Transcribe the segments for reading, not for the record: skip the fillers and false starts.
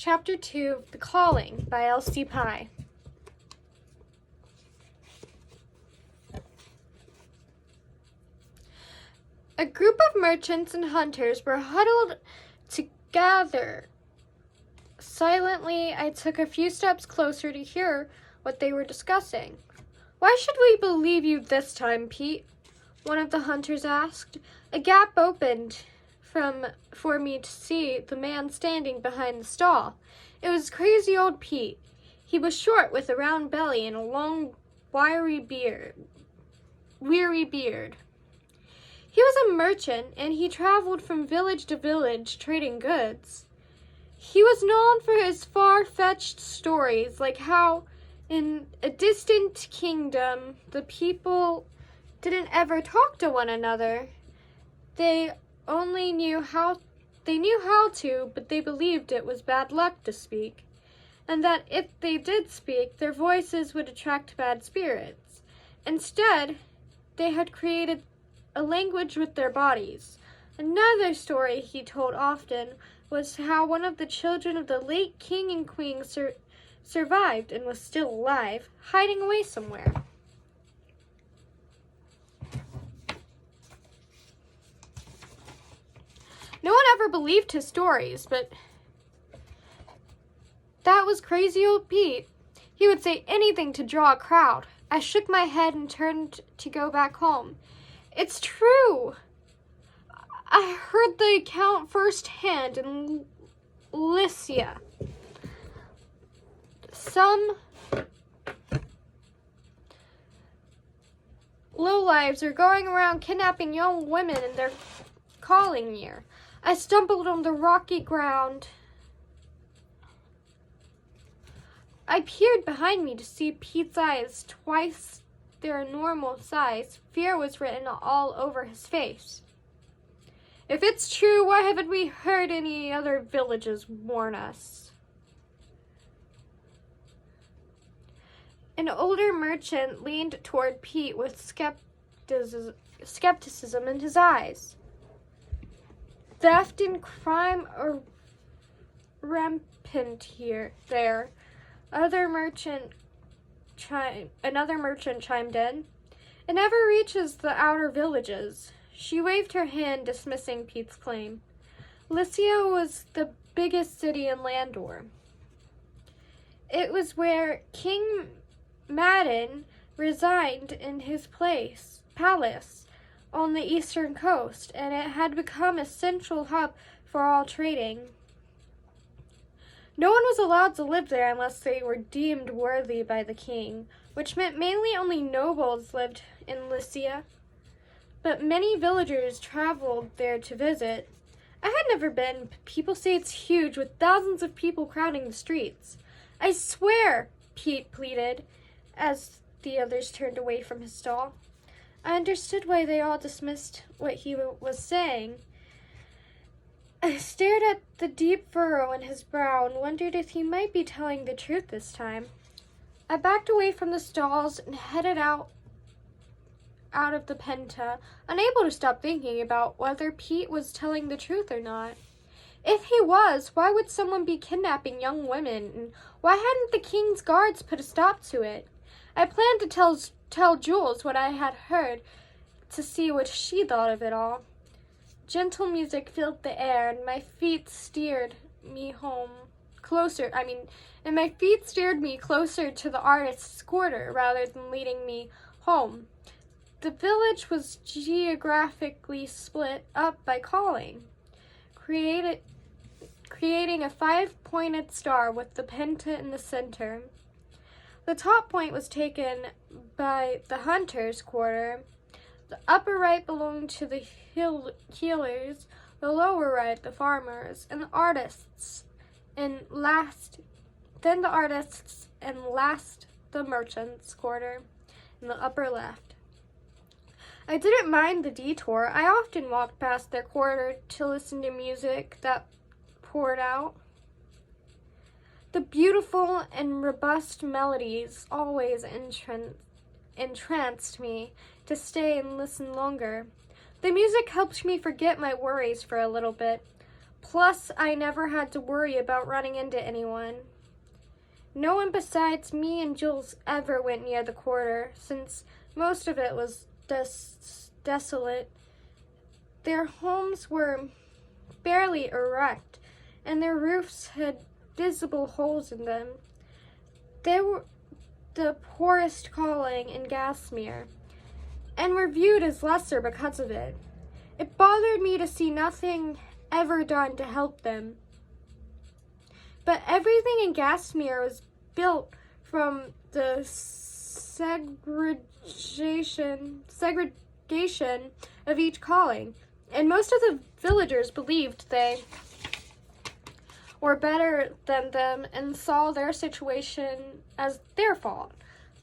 Chapter 2, The Calling by L.C Pye. A group of merchants and hunters were huddled together. Silently, I took a few steps closer to hear what they were discussing. "Why should we believe you this time, Pete?" one of the hunters asked. A gap opened for me to see the man standing behind the stall. It was crazy old Pete. He was short with a round belly and a long, weary beard. He was a merchant, and he traveled from village to village trading goods. He was known for his far-fetched stories, like how in a distant kingdom the people didn't ever talk to one another. They knew how to, but they believed it was bad luck to speak, and that if they did speak, their voices would attract bad spirits. Instead, they had created a language with their bodies. Another story he told often was how one of the children of the late king and queen survived and was still alive, hiding away somewhere. No one ever believed his stories, but that was crazy old Pete. He would say anything to draw a crowd. I shook my head and turned to go back home. It's true. I heard the account firsthand in Lycia. Some lowlives are going around kidnapping young women in their calling year. I stumbled on the rocky ground. I peered behind me to see Pete's eyes, twice their normal size. Fear was written all over his face. If it's true, why haven't we heard any other villages warn us? An older merchant leaned toward Pete with skepticism in his eyes. Theft and crime are rampant there. Another merchant chimed in. It never reaches the outer villages. She waved her hand, dismissing Pete's claim. Lycia was the biggest city in Landor. It was where King Madden resided in his palace on the eastern coast, and it had become a central hub for all trading. No one was allowed to live there unless they were deemed worthy by the king, which meant mainly only nobles lived in Lycia. But many villagers traveled there to visit. I had never been. People say it's huge, with thousands of people crowding the streets. I swear, Pete pleaded, as the others turned away from his stall. I understood why they all dismissed what he was saying. I stared at the deep furrow in his brow and wondered if he might be telling the truth this time. I backed away from the stalls and headed out of the penta, unable to stop thinking about whether Pete was telling the truth or not. If he was, why would someone be kidnapping young women, and why hadn't the king's guards put a stop to it? I planned to tell Jules what I had heard, to see what she thought of it all. Gentle music filled the air, and my feet steered me closer to the artist's quarter rather than leading me home. The village was geographically split up by calling, creating a 5-pointed star with the penta in the center. The top point was taken by the hunter's quarter. The upper right belonged to the healers, the lower right the farmers, and the artists, and last the merchant's quarter in the upper left. I didn't mind the detour. I often walked past their quarter to listen to music that poured out. The beautiful and robust melodies always entranced me to stay and listen longer. The music helped me forget my worries for a little bit. Plus, I never had to worry about running into anyone. No one besides me and Jules ever went near the quarter, since most of it was desolate. Their homes were barely erect, and their roofs had visible holes in them. They were the poorest calling in Gasmere, and were viewed as lesser because of it. It bothered me to see nothing ever done to help them. But everything in Gasmere was built from the segregation of each calling, and most of the villagers believed they were better than them and saw their situation as their fault.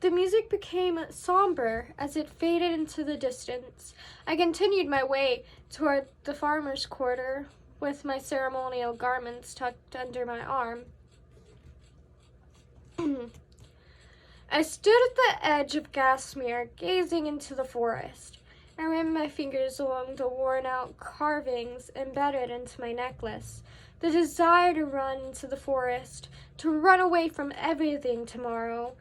The music became somber as it faded into the distance. I continued my way toward the farmer's quarter with my ceremonial garments tucked under my arm. I stood at the edge of Gasmere, gazing into the forest. I ran my fingers along the worn-out carvings embedded into my necklace. The desire to run into the forest, to run away from everything tomorrow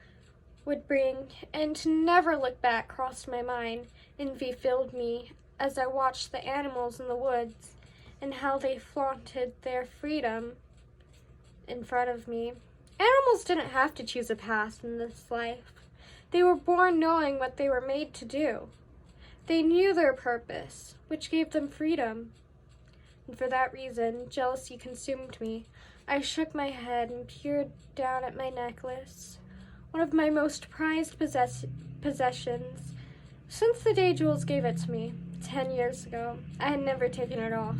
would bring, and to never look back crossed my mind. Envy filled me as I watched the animals in the woods and how they flaunted their freedom in front of me. Animals didn't have to choose a path in this life. They were born knowing what they were made to do. They knew their purpose, which gave them freedom. And for that reason, jealousy consumed me. I shook my head and peered down at my necklace, one of my most prized possessions. Since the day Jules gave it to me, 10 years ago, I had never taken it off.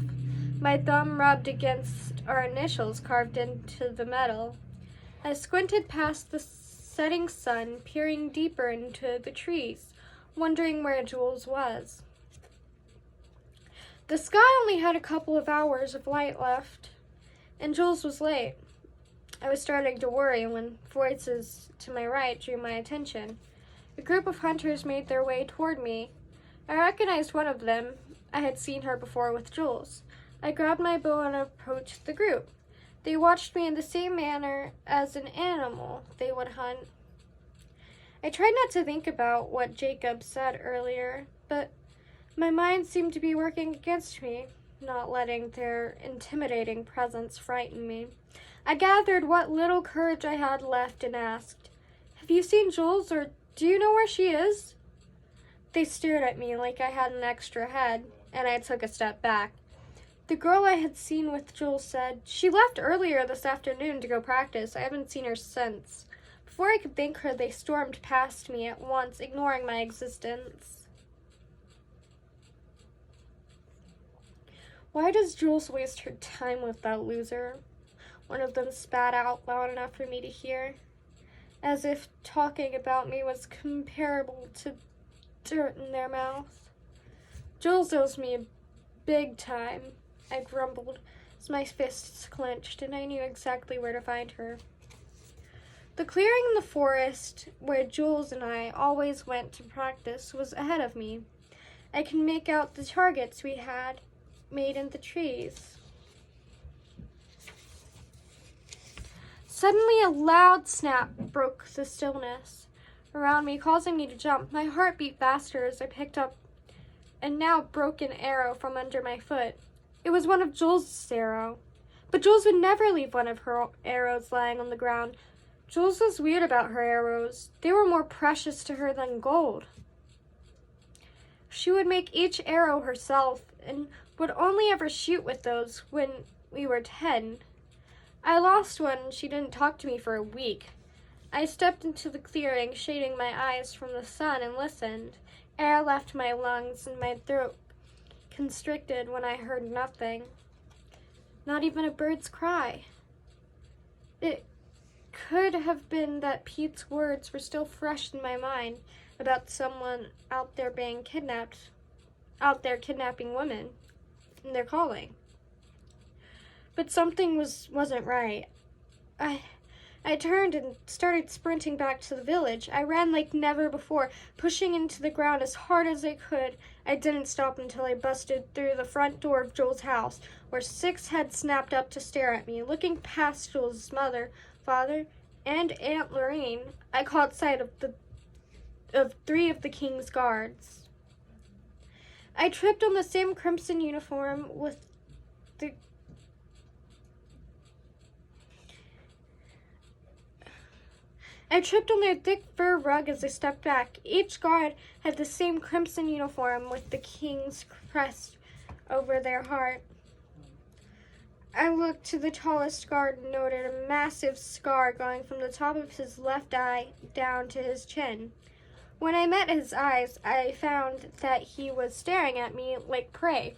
My thumb rubbed against our initials carved into the metal. I squinted past the setting sun, peering deeper into the trees, wondering where Jules was. The sky only had a couple of hours of light left, and Jules was late. I was starting to worry when voices to my right drew my attention. A group of hunters made their way toward me. I recognized one of them. I had seen her before with Jules. I grabbed my bow and approached the group. They watched me in the same manner as an animal they would hunt. I tried not to think about what Jacob said earlier, but my mind seemed to be working against me, not letting their intimidating presence frighten me. I gathered what little courage I had left and asked, "Have you seen Jules, or do you know where she is?" They stared at me like I had an extra head, and I took a step back. The girl I had seen with Jules said, "She left earlier this afternoon to go practice. I haven't seen her since." Before I could thank her, they stormed past me at once, ignoring my existence. "Why does Jules waste her time with that loser?" One of them spat out loud enough for me to hear, as if talking about me was comparable to dirt in their mouth. "Jules owes me big time," I grumbled as my fists clenched, and I knew exactly where to find her. The clearing in the forest where Jules and I always went to practice was ahead of me. I could make out the targets we had made in the trees. Suddenly a loud snap broke the stillness around me, causing me to jump. My heart beat faster as I picked up a now broken arrow from under my foot. It was one of Jules' arrows, but Jules would never leave one of her arrows lying on the ground. Jules was weird about her arrows. They were more precious to her than gold. She would make each arrow herself and would only ever shoot with those when we were 10. I lost one and she didn't talk to me for a week. I stepped into the clearing, shading my eyes from the sun, and listened. Air left my lungs and my throat constricted when I heard nothing. Not even a bird's cry. It could have been that Pete's words were still fresh in my mind about someone out there kidnapping women in their calling. But something wasn't right. I I turned and started sprinting back to the village. I ran like never before, pushing into the ground as hard as I could. I didn't stop until I busted through the front door of Joel's house, where 6 had snapped up to stare at me. Looking past Joel's mother, father, and Aunt Lorraine, I caught sight of 3 of the king's guards. I tripped on the same crimson uniform with the I tripped on their thick fur rug as I stepped back. Each guard had the same crimson uniform with the king's crest over their heart. I looked to the tallest guard and noted a massive scar going from the top of his left eye down to his chin. When I met his eyes, I found that he was staring at me like prey.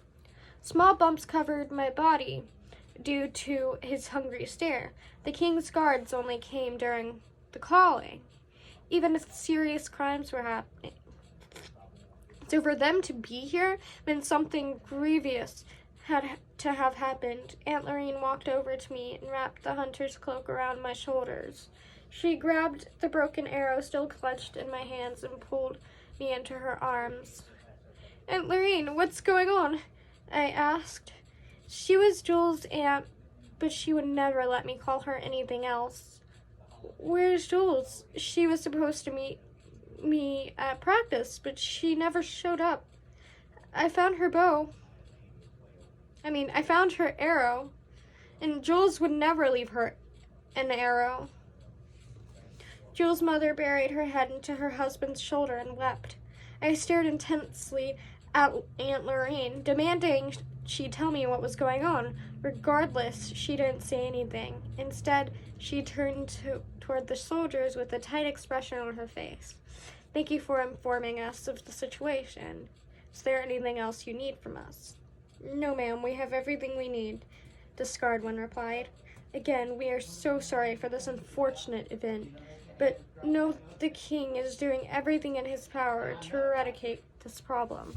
Small bumps covered my body due to his hungry stare. The king's guards only came during the calling, even if serious crimes were happening. So for them to be here meant something grievous had to have happened. Aunt Lorraine walked over to me and wrapped the hunter's cloak around my shoulders. She grabbed the broken arrow still clutched in my hands and pulled me into her arms. Aunt Lorraine, what's going on? I asked. She was Joel's aunt, but she would never let me call her anything else. Where's Jules? She was supposed to meet me at practice, but she never showed up. I found her arrow, and Jules would never leave her an arrow. Jules' mother buried her head into her husband's shoulder and wept. I stared intensely at Aunt Lorraine, demanding she tell me what was going on. Regardless, she didn't say anything. Instead, she turned toward the soldiers with a tight expression on her face. Thank you for informing us of the situation. Is there anything else you need from us? No, ma'am, we have everything we need, the scarred one replied. Again, we are so sorry for this unfortunate event, but know the king is doing everything in his power to eradicate this problem.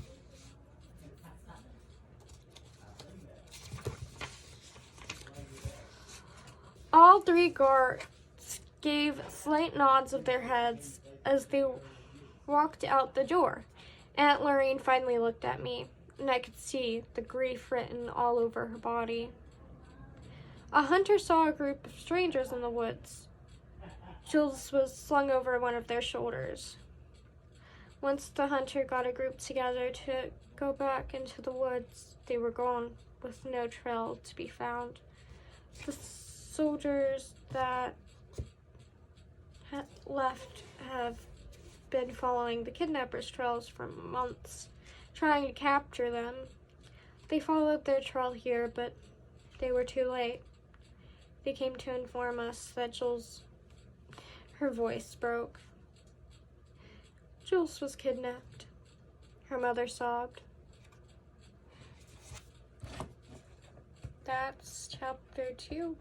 All 3 guards gave slight nods of their heads as they walked out the door. Aunt Lorraine finally looked at me, and I could see the grief written all over her body. A hunter saw a group of strangers in the woods. Jules was slung over one of their shoulders. Once the hunter got a group together to go back into the woods, they were gone, with no trail to be found. The soldiers that had left have been following the kidnappers' trails for months, trying to capture them. They followed their trail here, but they were too late. They came to inform us that her voice broke. Jules was kidnapped. Her mother sobbed. That's chapter 2.